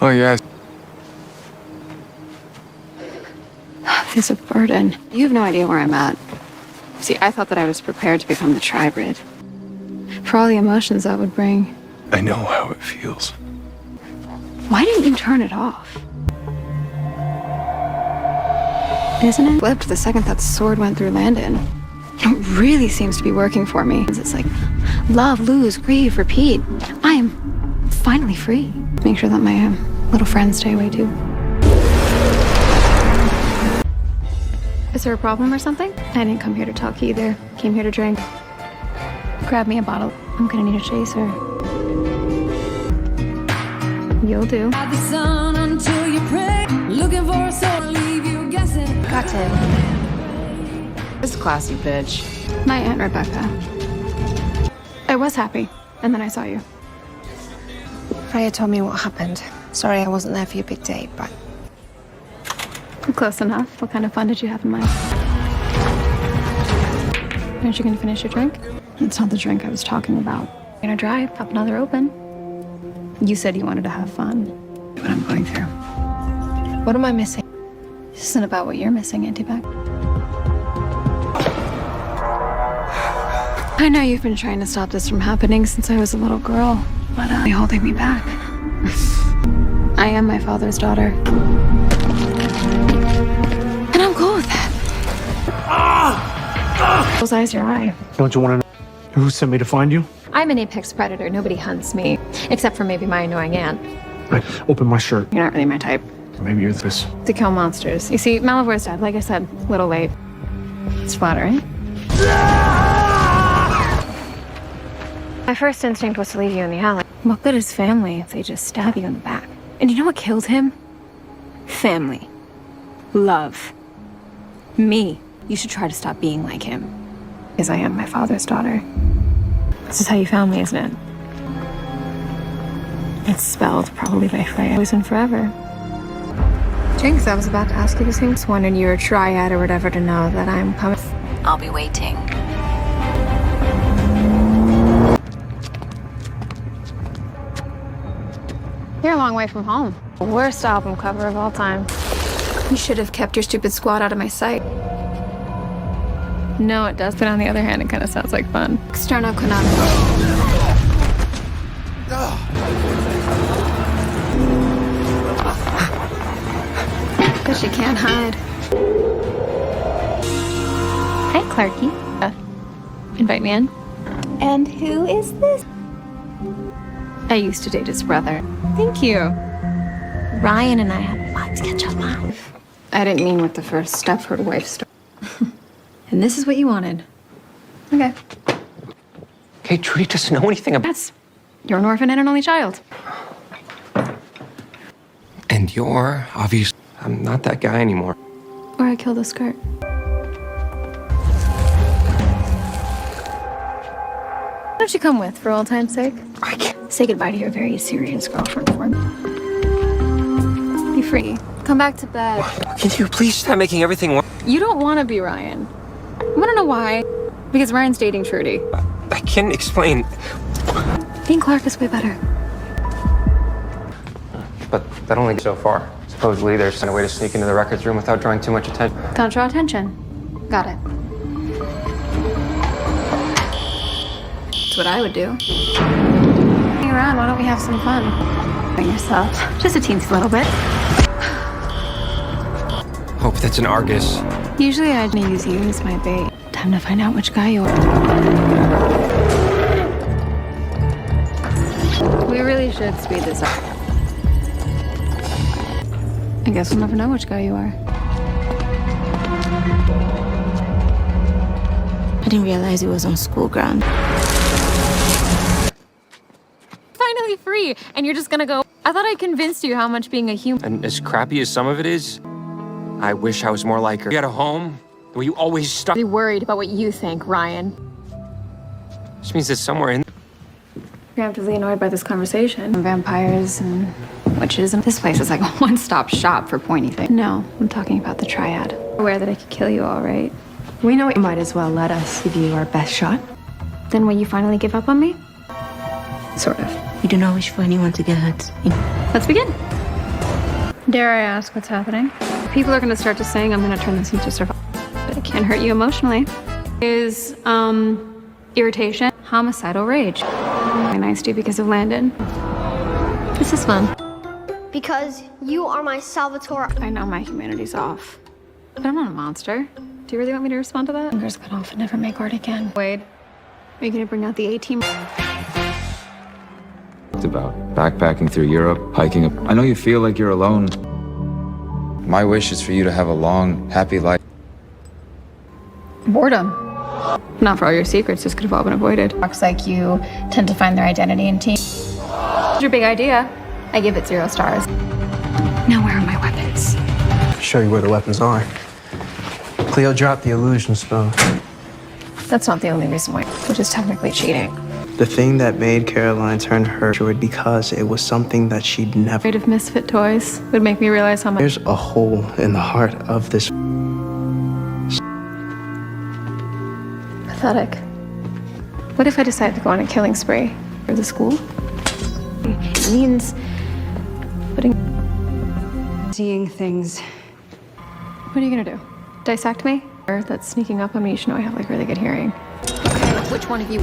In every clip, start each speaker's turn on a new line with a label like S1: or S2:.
S1: Oh, yeah.
S2: It's a burden. You have no idea where I'm at. See, I thought that I was prepared to become the tribrid. For all the emotions that would bring.
S1: I know how it feels.
S2: Why didn't you turn it off? Isn't it? Flipped the second that sword went through Landon. It really seems to be working for me. It's like love, lose, grieve, repeat. I am finally free. Make sure that my little friends stay away too. Is there a problem or something? I didn't come here to talk either. Came here to drink. Grab me a bottle. I'm gonna need a chaser. You'll do.
S3: The sun until you pray, looking for a soul to leave you guessing.
S2: Got to.
S4: This classy bitch.
S2: My Aunt Rebecca. I was happy, and then I saw you.
S5: Freya told me what happened. Sorry I wasn't there for your big date, but...
S2: Close enough. What kind of fun did you have in mind? Aren't you gonna finish your drink? It's not the drink I was talking about. You're gonna drive, pop another open. You said you wanted to have fun. What I'm going through.
S5: What am I missing?
S2: This isn't about what you're missing, Auntie Beck. I know you've been trying to stop this from happening since I was a little girl, but you're holding me back. I am my father's daughter. And I'm cool with that. Those eyes, your eye.
S6: Don't you want to know who sent me to find you?
S2: I'm an apex predator. Nobody hunts me, except for maybe my annoying aunt.
S6: Right. Open my shirt.
S2: You're not really my type.
S6: Maybe you're this.
S2: To kill monsters. You see, Malivor's dead. Like I said, a little late. It's flattering. My first instinct was to leave you in the alley. What good is family if they just stab you in the back? And you know what killed him? Family. Love. Me. You should try to stop being like him. Because I am my father's daughter. This is how you found me, isn't it? It's spelled probably by Freya. Always and forever. Jinx, I was about to ask you the same. Just wanted your triad or whatever to know that I'm coming.
S7: I'll be waiting.
S2: You're a long way from home. Worst album cover of all time. You should have kept your stupid squad out of my sight. No, it does, but on the other hand, it kind of sounds like fun. Externo canonical. Because you can't hide. Hi, Clarky. Invite me in.
S5: And who is this?
S2: I used to date his brother.
S5: Thank you. Ryan and I had a lot to catch up on.
S2: I didn't mean with the first Stepford wife story. And this is what you wanted. Okay.
S8: Okay, Trudy doesn't know anything about...
S2: Yes. You're an orphan and an only child.
S8: And you're, obviously... I'm not that guy anymore.
S2: Or I killed a skirt. Why don't you come with, for old time's sake?
S8: I can't...
S2: Say goodbye to your very serious girlfriend for me. Be free. Come back to bed.
S8: Can you please stop making everything work?
S2: You don't want to be Ryan. You want to know why? Because Ryan's dating Trudy.
S8: I can't explain.
S2: Being Clark is way better.
S8: But that only goes so far. Supposedly there's a way to sneak into the records room without drawing too much attention.
S2: Don't draw attention. Got it. That's what I would do. Hang around, why don't we have some fun? By yourself. Just a teensy little bit.
S8: Hope that's an Argus.
S2: Usually I'd use you as my bait. Time to find out which guy you are. We really should speed this up. I guess we'll never know which guy you are.
S5: I didn't realize it was on school ground.
S2: Finally free, and you're just gonna go. I thought I convinced you how much being a human.
S8: And as crappy as some of it is, I wish I was more like her. You had a home, the way you always stuck.
S2: Be worried about what you think, Ryan.
S8: Which means that somewhere in...
S2: Preemptively annoyed by this conversation. Vampires and witches, and this place is like a one-stop shop for pointy things. No, I'm talking about the triad. Aware that I could kill you all right.
S4: We know you might as well let us give you our best shot.
S2: Then will you finally give up on me? Sort of.
S5: We do not wish for anyone to get hurt.
S2: Let's begin. Dare I ask what's happening? People are gonna start to saying I'm gonna turn this into survival, but it can't hurt you emotionally. Is, irritation, homicidal rage. I iced you because of Landon. This is fun.
S7: Because you are my Salvatore.
S2: I know my humanity's off, but I'm not a monster. Do you really want me to respond to that?
S5: Fingers cut off and never make art again.
S2: Wade, are you gonna bring out the A-team?
S9: It's about backpacking through Europe, hiking up. I know you feel like you're alone. My wish is for you to have a long, happy life.
S2: Boredom. Not for all your secrets, this could have all been avoided.
S5: Looks like you tend to find their identity in teams.
S2: It's your big idea. I give it 0 stars. Now where are my weapons?
S10: Show you where the weapons are. Cleo dropped the illusion spell.
S5: That's not the only reason why, which is technically cheating.
S10: The thing that made Caroline turn her druid because it was something that she'd never.
S2: Afraid of misfit toys would make me realize how much.
S10: There's a hole in the heart of this.
S2: Pathetic. What if I decide to go on a killing spree for the school? It means putting.
S3: Seeing things.
S2: What are you gonna do? Dissect me? Or that's sneaking up on me. You should know I have like really good hearing.
S5: Which one of you?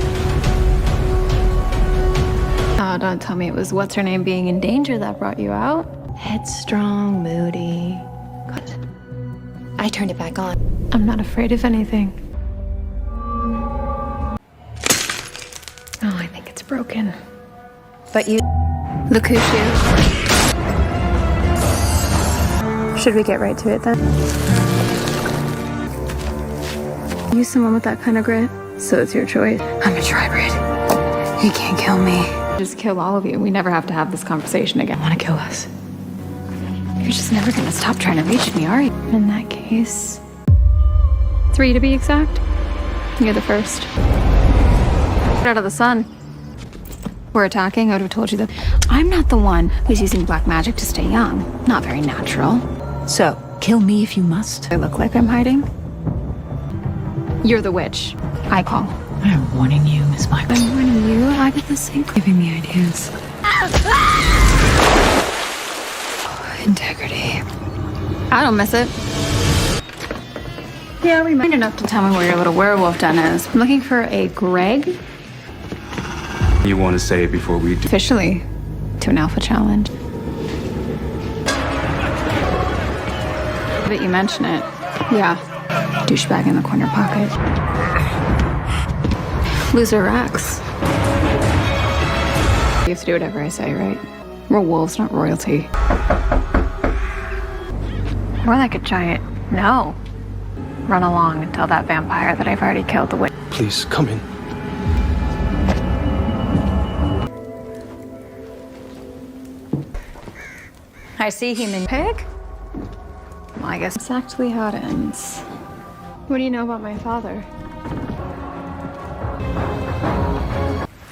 S2: Oh, don't tell me it was what's her name being in danger that brought you out.
S5: Headstrong, moody. Good. I turned it back on.
S2: I'm not afraid of anything. Oh, I think it's broken.
S5: But you.
S2: Look who's you. Should we get right to it then? You someone with that kind of grit, so it's your choice. I'm a tribrid. You can't kill me. Just kill all of you. We never have to have this conversation again.
S5: Want to kill us?
S2: You're just never gonna stop trying to reach me, are you? In that case, 3 to be exact. You're the first. Get out of the sun. We're attacking. I would have told you that. I'm not the one who's using black magic to stay young. Not very natural.
S3: So, kill me if you must.
S2: I look like I'm hiding. You're the witch. I call.
S3: I'm warning you, Miss Michael.
S2: I'm warning you. I get the same giving me ideas. Integrity. I don't miss it. Yeah, remind enough to tell me where your little werewolf den is. I'm looking for a Greg.
S1: You want to say it before we do?
S2: Officially to an alpha challenge. But you mention it. Yeah. Douchebag in the corner pocket. Loser racks. You have to do whatever I say, right? We're wolves, not royalty. More like a giant. No. Run along and tell that vampire that I've already killed the witch.
S10: Please, come in.
S3: I see human
S2: Pig? Well, I guess exactly how it ends. What do you know about my father?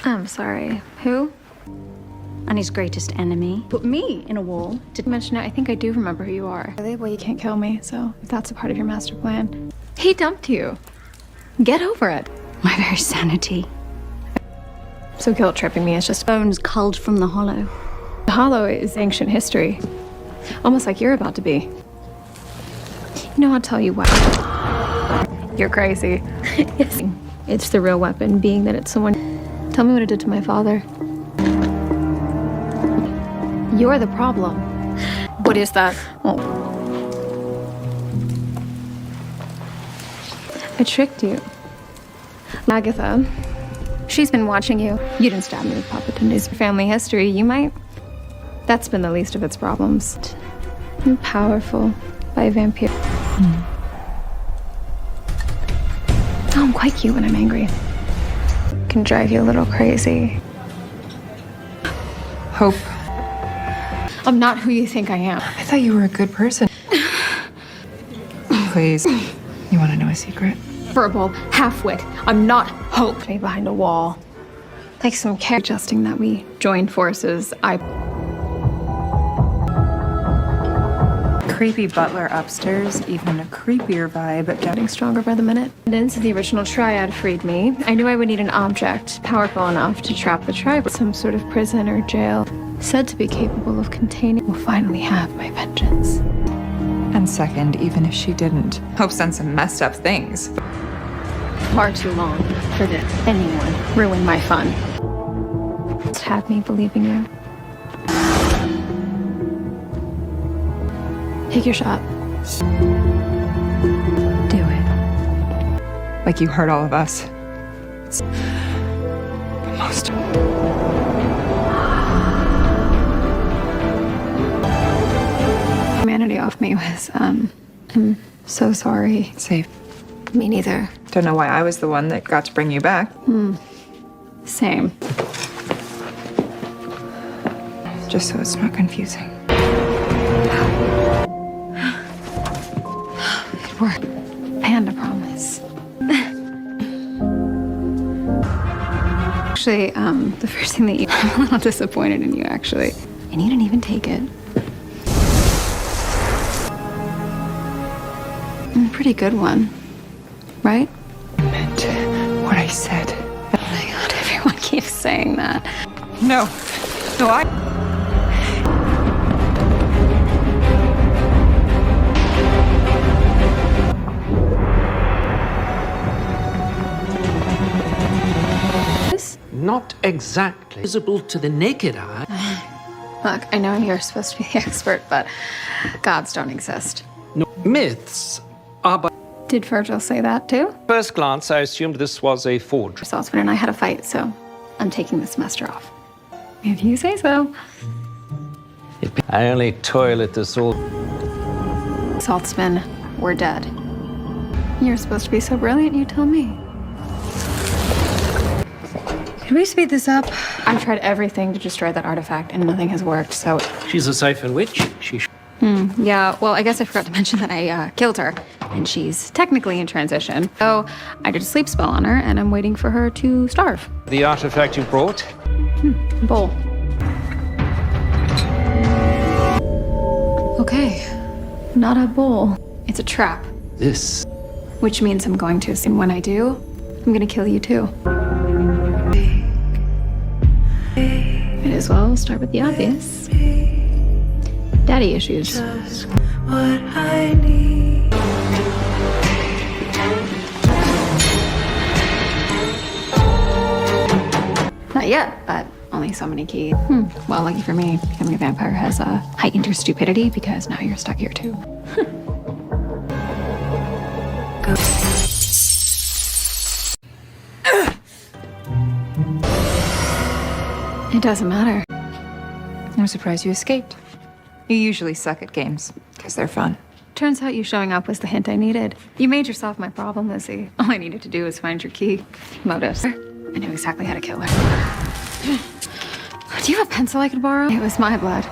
S2: I'm sorry. Who?
S3: and his greatest enemy. Put me in a wall to
S2: Mention it, I think I do remember who you are. Really? Well, you can't kill me, so if that's a part of your master plan. He dumped you. Get over it.
S3: my very sanity.
S2: So guilt tripping me is just
S3: Bones culled from the hollow.
S2: The Hollow is ancient history. Almost like you're about to be. You know, I'll tell you what. You're crazy.
S3: Yes.
S2: It's the real weapon, being that it's someone. Tell me what it did to my father. You're the problem. What is that? Oh. I tricked you. Agatha, she's been watching you. You didn't stab me with Papa Tunde's family history. You might. That's been the least of its problems. I'm powerful by a vampire. Oh, I'm quite cute when I'm angry. Can drive you a little crazy.
S4: Hope.
S2: I'm not who you think I am.
S4: I thought you were a good person. Please. You want to know a secret?
S2: Verbal, half-wit. I'm not Hope. Me behind a wall. Like some care adjusting that we joined forces.
S4: Creepy butler upstairs, even a creepier vibe.
S2: Getting stronger by the minute. Since the original triad freed me, I knew I would need an object powerful enough to trap the tribe with some sort of prison or jail. said to be capable of containing, will finally have my vengeance.
S4: And second, even if she didn't, Hope's done some messed up things.
S2: Far too long for this. Anyone ruin my fun. Just had me believing you. Take your shot. Do it.
S4: Like you hurt all of us. It's the most.
S2: Humanity off me was, I'm so sorry.
S4: Safe.
S2: Me neither.
S4: Don't know why I was the one that got to bring you back.
S2: Same.
S4: Just so it's not confusing.
S2: It worked. Panda promise. Actually, the first thing that you, I'm a little disappointed in you, actually. And you didn't even take it. Pretty good one, right?
S4: I meant what I said.
S2: Oh my God, everyone keeps saying that.
S4: No, I.
S11: Not exactly visible to the naked eye.
S2: Look, I know you're supposed to be the expert, but gods don't exist.
S11: No, myths are by
S2: Did Virgil say that too?
S11: first glance I assumed this was a forgery.
S2: Saltzman and I had a fight, so I'm taking the semester off. If you say so.
S11: I only toil at this all.
S2: Saltzman, we're dead. You're supposed to be so brilliant, you tell me. Can we speed this up? I've tried everything to destroy that artifact, and nothing has worked, so...
S11: She's a siphon witch.
S2: Yeah, well, I guess I forgot to mention that I killed her, and she's technically in transition. So I did a sleep spell on her, and I'm waiting for her to starve.
S11: The artifact you brought?
S2: Bowl. Okay, not a bowl. It's a trap.
S11: This.
S2: Which means I'm going to, and when I do, I'm gonna kill you too. Might as well start with the obvious. Daddy issues.
S3: What I need.
S2: Not yet, but only so many keys. Well, lucky for me, becoming a vampire has heightened your stupidity because now you're stuck here too. It doesn't matter.
S4: I'm surprised you escaped. You usually suck at games, because they're fun.
S2: Turns out you showing up was the hint I needed. You made yourself my problem, Lizzie. All I needed to do was find your key. Motives. I knew exactly how to kill her. Do you have a pencil I could borrow? It was my blood,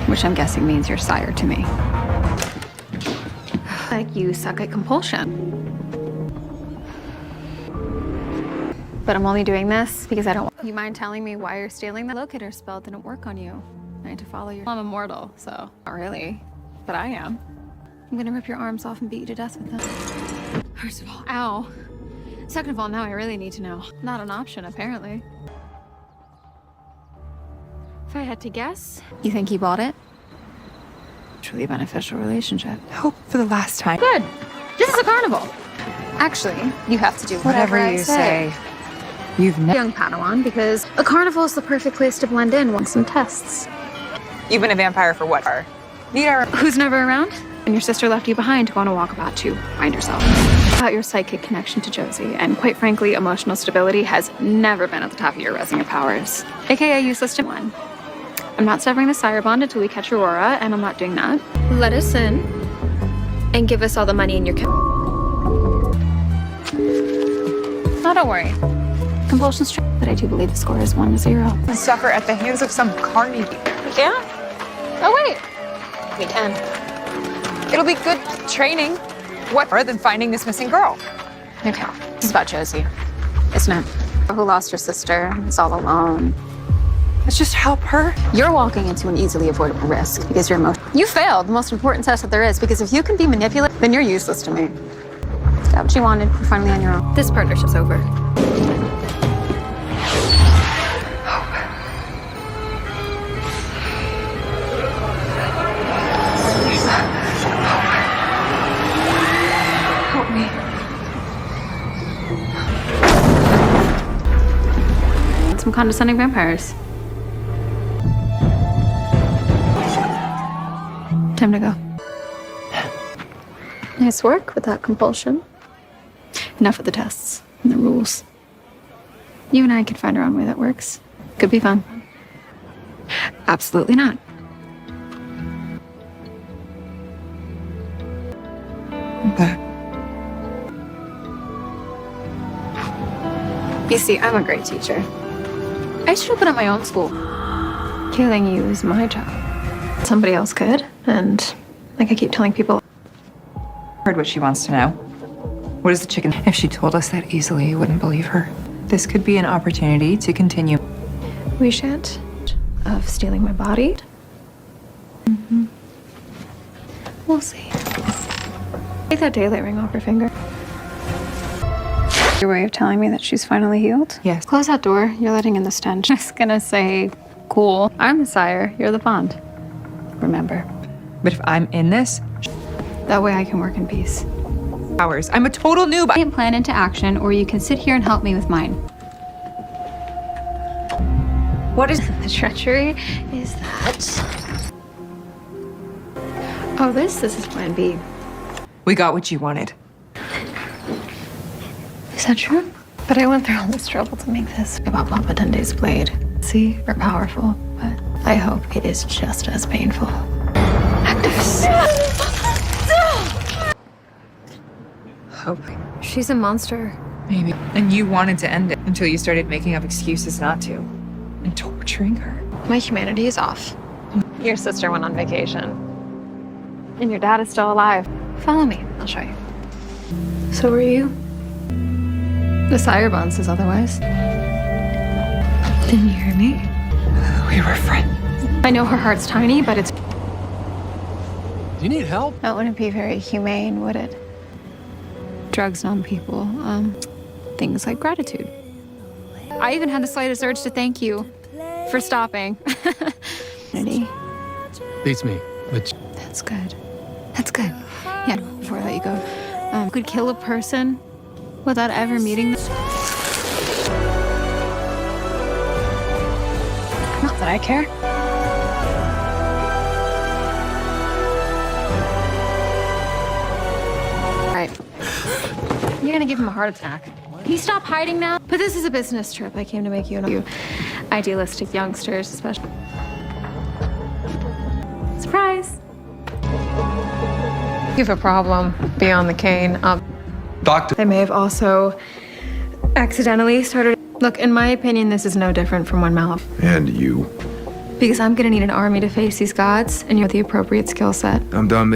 S2: which I'm guessing means you're sire to me. Like you suck at compulsion. But I'm only doing this because I don't. You mind telling me why you're stealing that? Locator spell didn't work on you. I had to follow your. I'm immortal, so not really, but I am. I'm gonna rip your arms off and beat you to death with them. First of all, ow. Second of all, now I really need to know. Not an option, apparently. If I had to guess, you think he bought it? Truly beneficial relationship.
S4: Hope for the last time.
S2: Good. This is a carnival. Actually, you have to do whatever I
S4: you say. You've never.
S2: Young Padawan, because a carnival is the perfect place to blend in with some tests.
S4: You've been a vampire for what?
S2: Who's never around? And your sister left you behind to go on a walkabout to find herself. About your psychic connection to Josie, and quite frankly, emotional stability has never been at the top of your resume powers. AKA useless to one. I'm not severing the sire bond until we catch Aurora, and I'm not doing that. Let us in and give us all the money in your Oh, don't worry. Compulsion's true, but I do believe the score is 1-0.
S4: Suffer at the hands of some carny.
S2: Yeah? Oh, wait. We can.
S4: It'll be good training. What more than finding this missing girl?
S2: Okay. This is about Josie, isn't it? Who lost her sister, is all alone.
S4: Let's just help her.
S2: You're walking into an easily avoidable risk because you're emotional. You failed the most important test that there is, because if you can be manipulated, then you're useless to me. Got what you wanted. You're finally on your own. This partnership's over. some condescending vampires. Time to go. Nice work without compulsion. Enough of the tests and the rules. You and I could find our own way that works. Could be fun. Absolutely not.
S4: Okay.
S2: You see, I'm a great teacher. I should open up my own school. Killing you is my job. Somebody else could, and like I keep telling people.
S4: Heard what she wants to know. What is the chicken? If she told us that easily, you wouldn't believe her. This could be an opportunity to continue.
S2: We shan't. Of stealing my body. We'll see. Take that daylight ring off her finger. Your way of telling me that she's finally healed?
S4: Yes.
S2: Close that door. You're letting in the stench. I was gonna say, cool. I'm the sire. You're the bond. Remember.
S4: But if I'm in this,
S2: That way I can work in peace.
S4: hours. I'm a total noob.
S2: I can plan into action, or you can sit here and help me with mine. What is the treachery? Is that? Oh, this is plan B.
S4: We got what you wanted.
S2: Is that true? But I went through all this trouble to make this about Papa Dunde's blade. See, we're powerful, but I hope it is just as painful. Activist.
S4: Hope.
S2: She's a monster.
S4: Maybe. And you wanted to end it until you started making up excuses not to. And torturing her.
S2: My humanity is off. Your sister went on vacation. And your dad is still alive. Follow me, I'll show you. So are you? The sire bond says otherwise. Didn't you hear me?
S4: We were friends.
S2: I know her heart's tiny, but it's...
S6: Do you need help?
S2: That wouldn't be very humane, would it? Drugs numb people. Things like gratitude. I even had the slightest urge to thank you for stopping.
S6: Beats me, but
S2: That's good. That's good. Yeah, before I let you go. Could kill a person without ever meeting them. Not that I care. Right. You're gonna give him a heart attack. Can you stop hiding now? But this is a business trip. I came to make you idealistic youngsters, especially. Surprise! You have a problem beyond the cane.
S9: Doctor.
S2: They may have also accidentally started. Look, in my opinion, this is no different from when Malif.
S9: And you.
S2: Because I'm gonna need an army to face these gods, and you're the appropriate skill set.
S9: I'm done.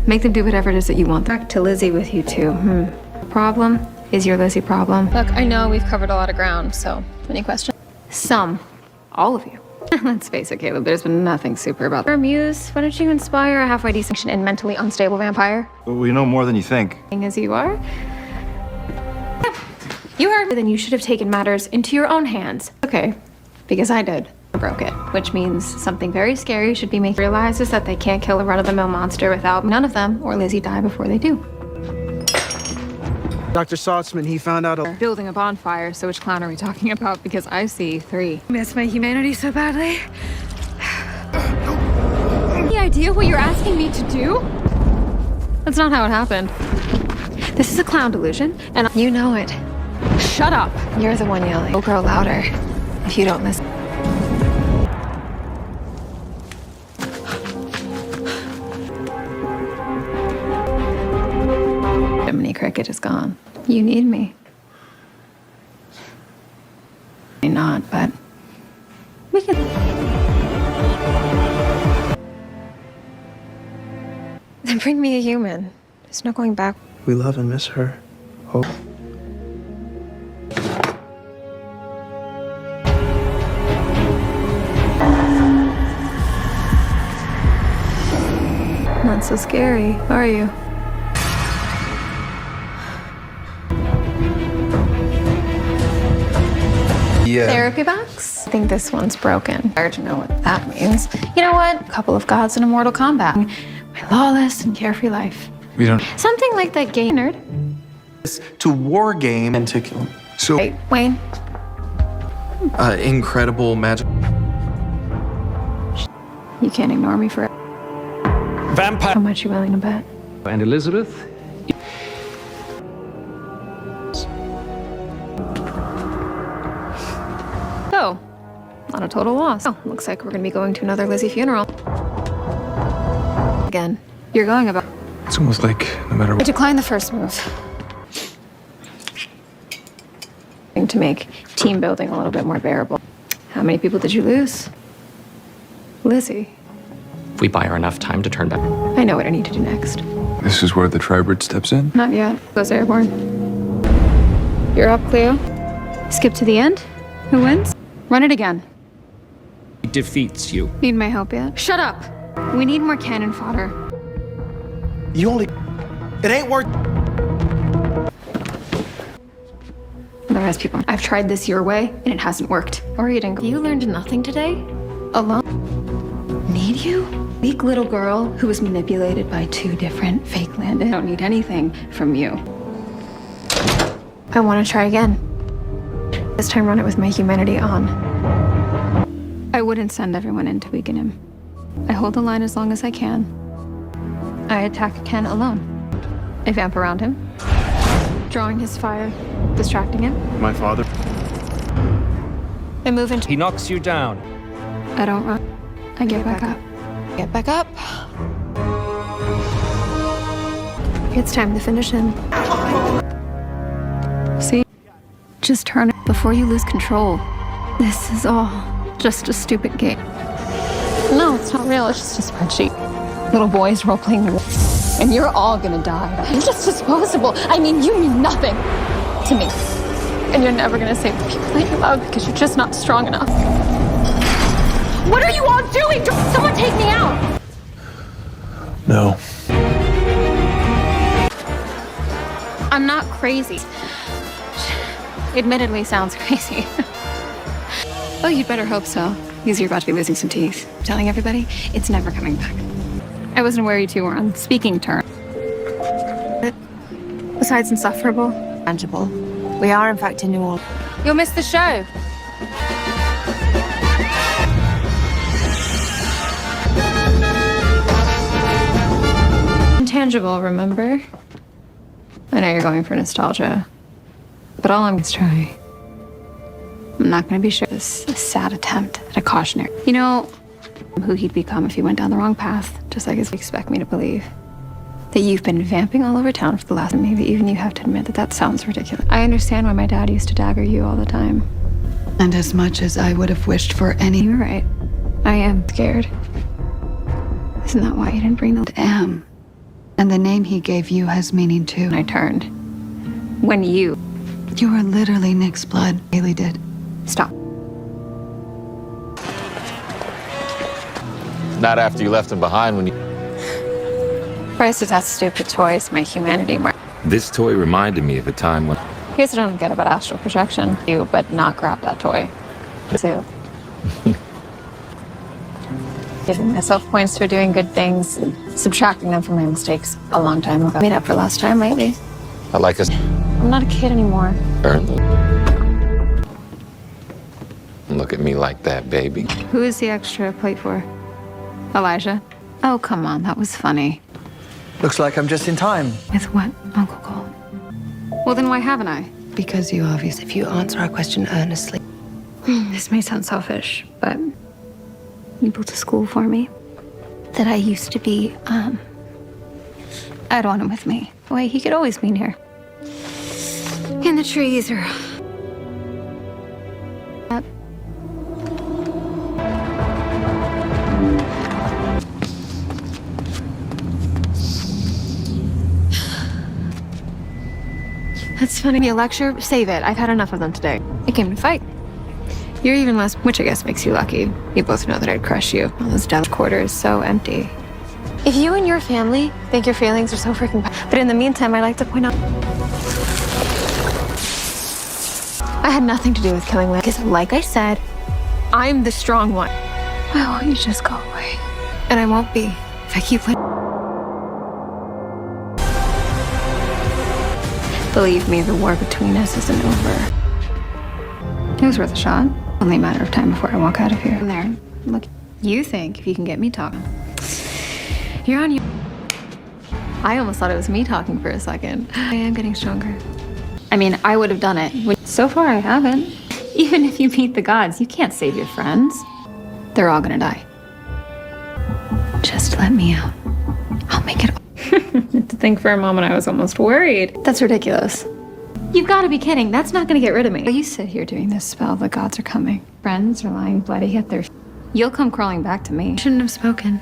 S2: Make them do whatever it is that you want. Back to Lizzie with you too. Problem is your Lizzie problem. Look, I know we've covered a lot of ground, so any questions? Some. All of you. Let's face it, Caleb, there's been nothing super about her muse. Why don't you inspire a halfway decent and mentally unstable vampire?
S12: We know more than you think.
S2: As you are. You heard. Then you should have taken matters into your own hands. Okay, because I did. I broke it, which means something very scary should be made. Realizes that they can't kill a run-of-the-mill monster without none of them or Lizzie die before they do.
S10: Dr. Saltzman, he found out
S2: Building a bonfire, so which clown are we talking about? Because I see 3. Miss my humanity so badly. Any idea what you're asking me to do? That's not how it happened. This is a clown delusion, and you know it. Shut up. You're the one yelling. It'll grow louder if you don't listen. Jiminy Cricket is gone. You need me. Not, but we can. Then bring me a human. There's no going back.
S10: We love and miss her. Hope.
S2: Not so scary, are you?
S9: Yeah.
S2: Therapy box? I think this one's broken. Hard to know what that means. You know what? A couple of gods in a Mortal Kombat. My lawless and carefree life.
S9: We don't.
S2: Something like that game nerd.
S10: To war game and to kill.
S9: So.
S2: Hey, Wayne.
S12: incredible magic.
S2: You can't ignore me for it.
S11: Vampire.
S2: How much you willing to bet?
S11: And Elizabeth?
S2: So, not a total loss. Oh, looks like we're gonna be going to another Lizzie funeral. Again, you're going about.
S12: It's almost like no matter
S2: I
S12: what.
S2: declined the first move. To make team building a little bit more bearable. How many people did you lose? Lizzie.
S8: If we buy her enough time to turn back.
S2: I know what I need to do next.
S9: This is where the tribrid steps in?
S2: Not yet. Goes airborne. You're up, Cleo. Skip to the end. Who wins? Run it again.
S8: He defeats you.
S2: Need my help yet? Shut up! We need more cannon fodder.
S10: You only. It ain't worth.
S2: The rest people. I've tried this your way, and it hasn't worked. Or you didn't. You learned nothing today? Alone? Need you? Weak little girl who was manipulated by two different fake landed. I don't need anything from you. I want to try again. This time run it with my humanity on. I wouldn't send everyone in to weaken him. I hold the line as long as I can. I attack Ken alone. I vamp around him, drawing his fire, distracting him.
S12: My father.
S2: I move into.
S11: He knocks you down.
S2: I don't run. I get back up.
S5: Get back up.
S2: It's time to finish him. See? Just turn it before you lose control. This is all just a stupid game. No, it's not real. It's just a spreadsheet. Little boys role-playing the and you're all gonna die. You're just disposable. I mean, you mean nothing to me. And you're never gonna save the people that you love because you're just not strong enough. What are you all doing? Someone take me out!
S12: No.
S2: I'm not crazy. Admittedly sounds crazy. Oh, you'd better hope so, because you're about to be losing some teeth. Telling everybody, it's never coming back. I wasn't aware you two were on speaking terms. Besides insufferable.
S5: Tangible. We are, in fact, in New Orleans.
S2: You'll miss the show. Intangible, remember? I know you're going for nostalgia, but all I'm going to try. I'm not going to be sure this is a sad attempt at a cautionary. You know who he'd become if he went down the wrong path, just like as you expect me to believe. That you've been vamping all over town for the last, maybe even you have to admit that that sounds ridiculous. I understand why my dad used to dagger you all the time.
S5: And as much as I would have wished for any.
S2: You're right. I am scared. Isn't that why you didn't bring the
S5: Am. And the name he gave you has meaning too.
S2: I turned. When you.
S5: You were literally Nick's blood. Haley did.
S2: Stop.
S11: Not after you left him behind when you...
S2: Price is that stupid toys, my humanity mark.
S9: This toy reminded me of a time when...
S2: Here's what I don't get about astral projection. You, but not grab that toy. Too. Giving myself points for doing good things, and subtracting them from my mistakes a long time ago. Made up for lost time lately.
S11: I like us.
S2: I'm not a kid anymore.
S11: Look at me like that, baby.
S2: Who is the extra plate for? Elijah? Oh, come on, that was funny.
S10: Looks like I'm just in time.
S2: With what, Uncle Cole? Well, then why haven't I?
S5: Because you obviously.
S4: If you answer our question earnestly.
S2: This may sound selfish, but you built a school for me that I used to be, I'd want him with me. Why, he could always be near. And the trees are... That's funny. A lecture? Save it. I've had enough of them today. I came to fight. You're even less, which I guess makes you lucky. You both know that I'd crush you. All those death quarters so empty. If you and your family think your feelings are so freaking but in the meantime, I like to point out I had nothing to do with killing Liz. Because like I said, I'm the strong one. Why won't you just go away? And I won't be if I keep playing. Believe me, the war between us isn't over. It was worth a shot. Only a matter of time before I walk out of here. And there, look, you think if you can get me talking, you're on your... I almost thought it was me talking for a second. I am getting stronger. I mean, I would have done it. So far, I haven't. Even if you meet the gods, you can't save your friends. They're all gonna die. Just let me out. I'll make it. To think for a moment I was almost worried. That's ridiculous. You've got to be kidding. That's not gonna get rid of me. You sit here doing this spell, the gods are coming. Friends are lying bloody at their... You'll come crawling back to me. Shouldn't have spoken.